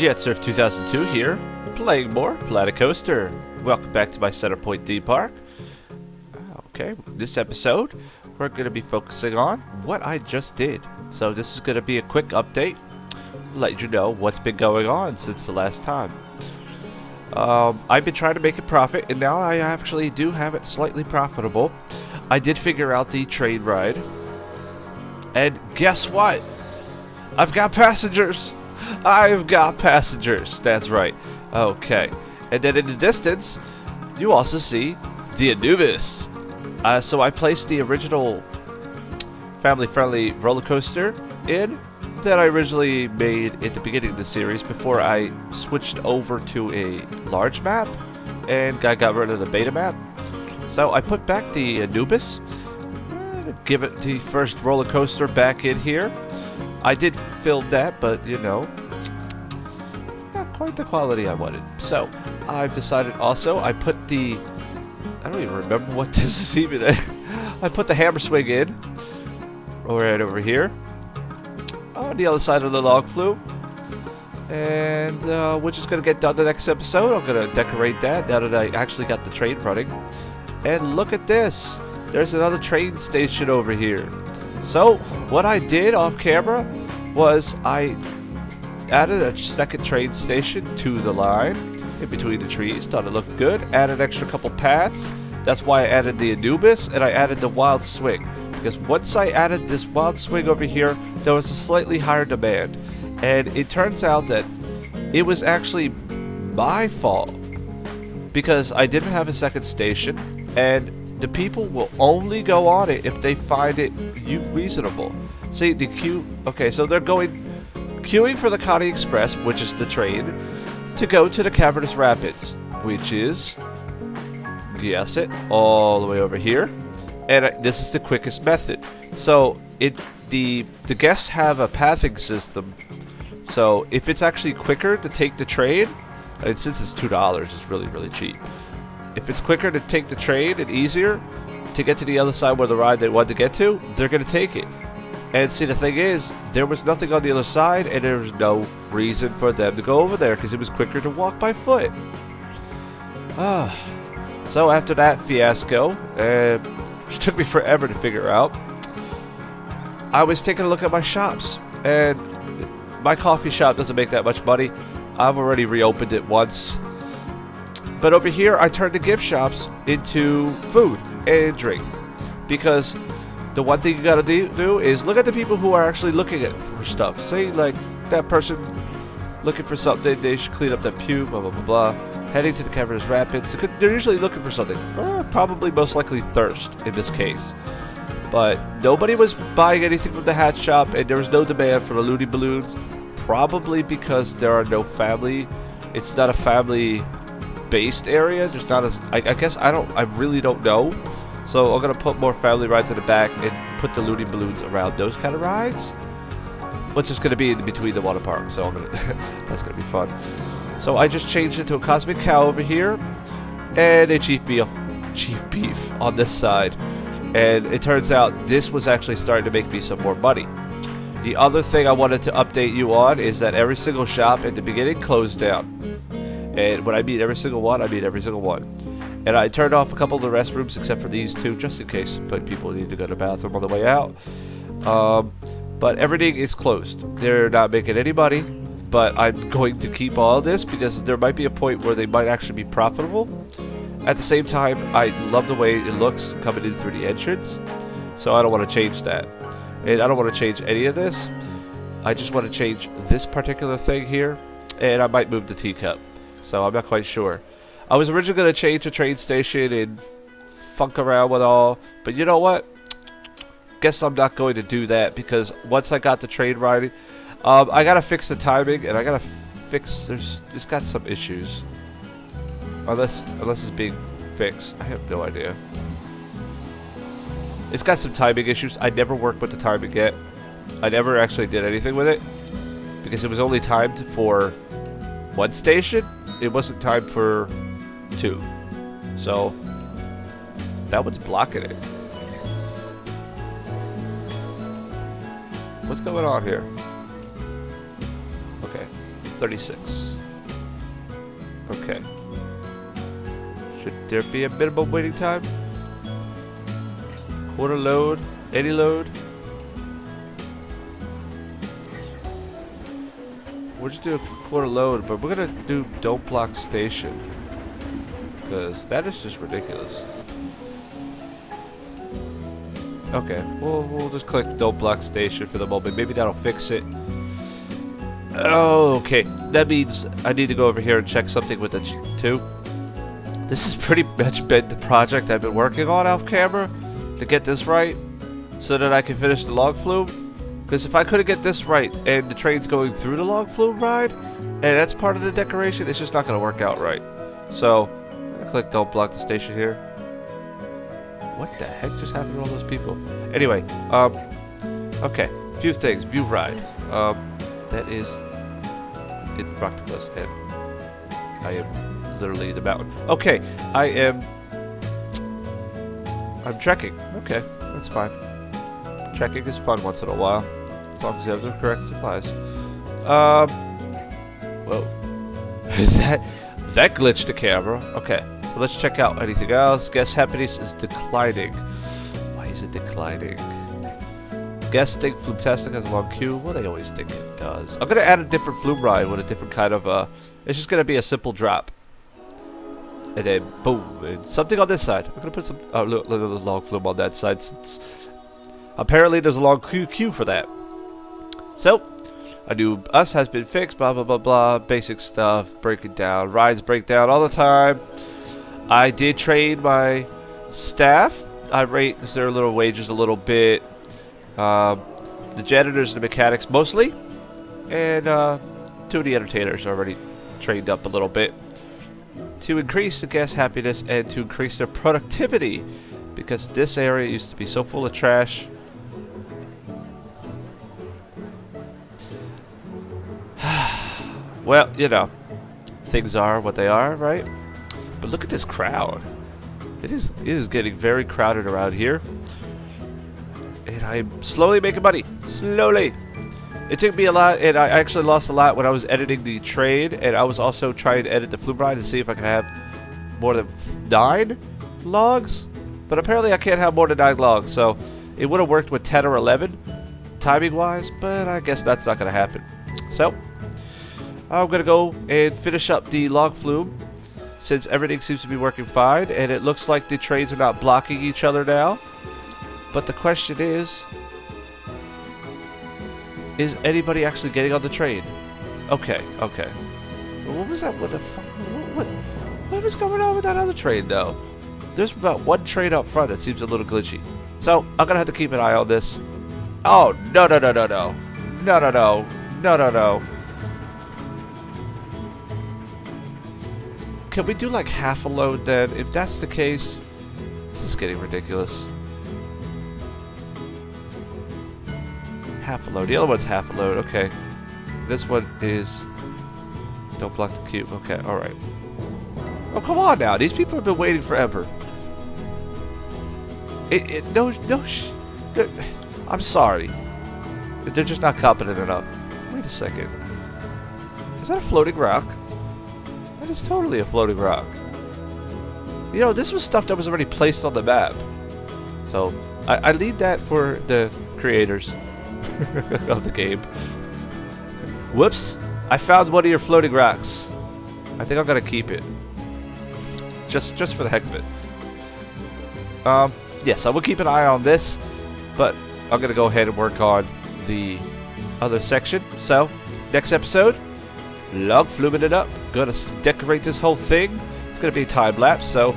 Jet Surf 2002 here, playing more Flumetastica. Welcome back to my Center Pointe theme park. Okay, this episode, we're going to be focusing on what I just did. So this is going to be a quick update, let you know what's been going on since the last time. I've been trying to make a profit, and now I actually do have it slightly profitable. I did figure out the train ride, and guess what? I've got passengers! I've got passengers, that's right. Okay, and then in the distance, you also see the Anubis. So I placed the original family-friendly roller coaster in that I originally made at the beginning of the series before I switched over to a large map and I got rid of the beta map. So I put back the Anubis, give it the first roller coaster back in here. I did film that, but you know, not quite the quality I wanted. So I've decided also, I put the, I don't even remember what this is even. I put the hammer swing in, right over here, on the other side of the log flume. And we're just going to get done the next episode. I'm going to decorate that now that I actually got the train running. And look at this. There's another train station over here. So, what I did off camera was I added a second train station to the line in between the trees. Thought it looked good. Added an extra couple paths. That's why I added the Anubis and I added the wild swing. Because once I added this wild swing over here, there was a slightly higher demand. And it turns out that it was actually my fault. Because I didn't have a second station. And the people will only go on it if they find it reasonable. See, the queue... Okay, so they're queuing for the Connie Express, which is the train, to go to the Cavernous Rapids, which is... Guess it, all the way over here. And this is the quickest method. So, the guests have a pathing system. So, if it's actually quicker to take the train... And since it's $2, it's really, really cheap. If it's quicker to take the train and easier to get to the other side where the ride they want to get to, they're going to take it. And see, the thing is, there was nothing on the other side, and there was no reason for them to go over there because it was quicker to walk by foot. So after that fiasco, which took me forever to figure out, I was taking a look at my shops, and my coffee shop doesn't make that much money. I've already reopened it once. But over here, I turned the gift shops into food and drink. Because the one thing you gotta do is look at the people who are actually looking for stuff. Say, like, that person looking for something, they should clean up that pew, blah, blah, blah, blah. Heading to the Cavernous Rapids. They're usually looking for something. Probably most likely thirst, in this case. But nobody was buying anything from the hat shop, and there was no demand for the Looney Balloons. Probably because there are no family. It's not a family... based area. There's not as I guess I really don't know. So I'm gonna put more family rides in the back and put the Looney Balloons around those kind of rides, which is gonna be in between the water park. So I'm gonna that's gonna be fun. So I just changed it to a Cosmic Cow over here and a Chief Beef on this side. And it turns out this was actually starting to make me some more money. The other thing I wanted to update you on is that every single shop at the beginning closed down. And when I mean every single one, I mean every single one. And I turned off a couple of the restrooms except for these two, just in case but people need to go to the bathroom on the way out. But everything is closed. They're not making any money, but I'm going to keep all of this because there might be a point where they might actually be profitable. At the same time, I love the way it looks coming in through the entrance, so I don't want to change that. And I don't want to change any of this. I just want to change this particular thing here, and I might move the teacup. So I'm not quite sure. I was originally going to change the train station and funk around with all, but you know what? Guess I'm not going to do that because once I got the train riding, I gotta fix the timing and I gotta fix. It's got some issues. Unless it's being fixed, I have no idea. It's got some timing issues. I never worked with the timing yet. I never actually did anything with it because it was only timed for one station. It wasn't timed for 2. So that one's blocking it. What's going on here? Okay. 36. Okay. Should there be a minimum waiting time? Quarter load? Any load? We'll just do a quarter load, but we're gonna do don't block station. Because that is just ridiculous. Okay, we'll just click don't block station for the moment. Maybe that'll fix it. Oh, okay. That means I need to go over here and check something with the 2. This has pretty much been the project I've been working on off camera to get this right so that I can finish the log flume. Because if I couldn't get this right and the train's going through the log flume ride and that's part of the decoration, it's just not going to work out right. So, I click don't block the station here. What the heck just happened to all those people? Anyway, okay, a few things. View ride. That is in Fractopus, and I am literally the mountain. Okay, I'm trekking. Okay, that's fine. Trekking is fun once in a while, as long as you have the correct supplies. Whoa. Is that glitched the camera? Okay, so let's check out anything else. Guest happiness is declining. Why is it declining? Guests think Flumetastica has a long queue. Well, they always think it does. I'm gonna add a different flume ride with a different kind of it's just gonna be a simple drop. And then boom, and something on this side. I'm gonna put some look at the long flume on that side since apparently there's a long queue for that. So a new bus has been fixed, blah blah blah blah, basic stuff, breaking down, rides break down all the time. I did train my staff. I raised their little wages a little bit. The janitors and the mechanics mostly, and 2 of the entertainers are already trained up a little bit to increase the guest happiness and to increase their productivity, because this area used to be so full of trash. Well, you know, things are what they are, right? But look at this crowd. It is getting very crowded around here. And I'm slowly making money. Slowly. It took me a lot, and I actually lost a lot when I was editing the trade, and I was also trying to edit the flume ride to see if I could have more than 9 logs. But apparently I can't have more than 9 logs, so it would have worked with 10 or 11, timing-wise, but I guess that's not going to happen. So, I'm going to go and finish up the log flume, since everything seems to be working fine, and it looks like the trains are not blocking each other now. But the question is anybody actually getting on the train? Okay, okay. What was that? What the fuck? What was going on with that other train, though? There's about 1 train up front that seems a little glitchy. So, I'm gonna have to keep an eye on this. Oh, no, no, no, no, no. No, no, no. No, no, no. Can we do like half a load then? If that's the case, this is getting ridiculous. Half a load. The other one's half a load. Okay. This one is don't block the cube. Okay, alright. Oh, come on now. These people have been waiting forever. I'm sorry. They're just not competent enough. Wait a second. Is that a floating rock? That is totally a floating rock. You know, this was stuff that was already placed on the map. So, I leave that for the creators of the game. Whoops! I found one of your floating rocks. I think I'm gonna keep it. Just for the heck of it. Yes, I will keep an eye on this, but I'm gonna go ahead and work on the other section. So, next episode, log fluming it up. Gonna decorate this whole thing. It's gonna be a time lapse, so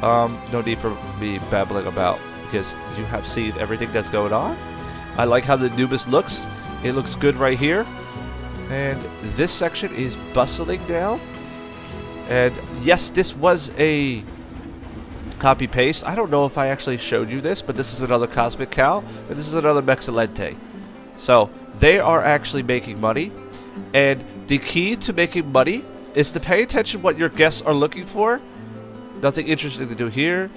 no need for me babbling about, because you have seen everything that's going on. I like how the Nubis looks. It looks good right here. And this section is bustling now. And yes, this was a copy paste. I don't know if I actually showed you this, but this is another Cosmic Cow, and this is another Mexilente. So they are actually making money, and the key to making money is to pay attention what your guests are looking for. Nothing interesting to do here.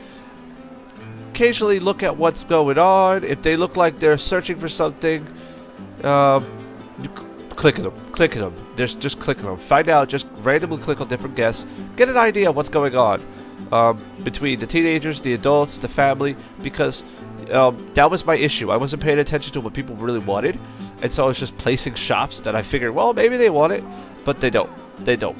Occasionally look at what's going on. If they look like they're searching for something, clicking them. Just clicking them. Find out. Just randomly click on different guests. Get an idea of what's going on between the teenagers, the adults, the family. Because that was my issue. I wasn't paying attention to what people really wanted, and so I was just placing shops that I figured, well, maybe they want it, but they don't. They don't.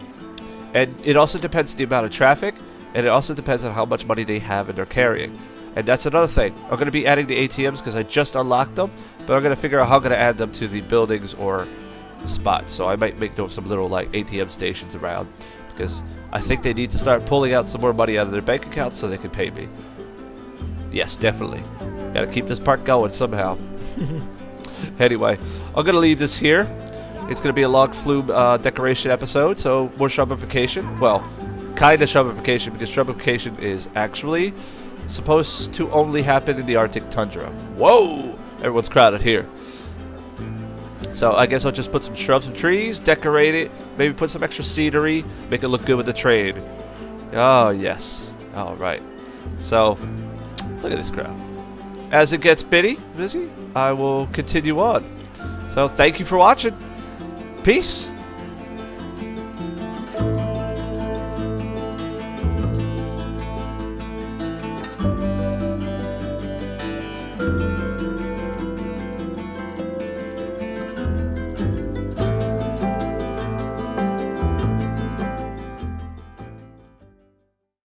And it also depends on the amount of traffic, and it also depends on how much money they have and they're carrying. And that's another thing. I'm going to be adding the ATMs because I just unlocked them, but I'm going to figure out how I'm going to add them to the buildings or spots. So I might make some little like ATM stations around, because I think they need to start pulling out some more money out of their bank accounts so they can pay me. Yes, definitely. Got to keep this park going somehow. Anyway, I'm going to leave this here. It's going to be a long flume decoration episode, so more shrubification. Well, kind of shrubification, because shrubification is actually supposed to only happen in the Arctic tundra. Whoa! Everyone's crowded here. So I guess I'll just put some shrubs and trees, decorate it, maybe put some extra scenery, make it look good with the train. Oh, yes. Alright. So, look at this crowd. As it gets busy, I will continue on. So, thank you for watching. Peace.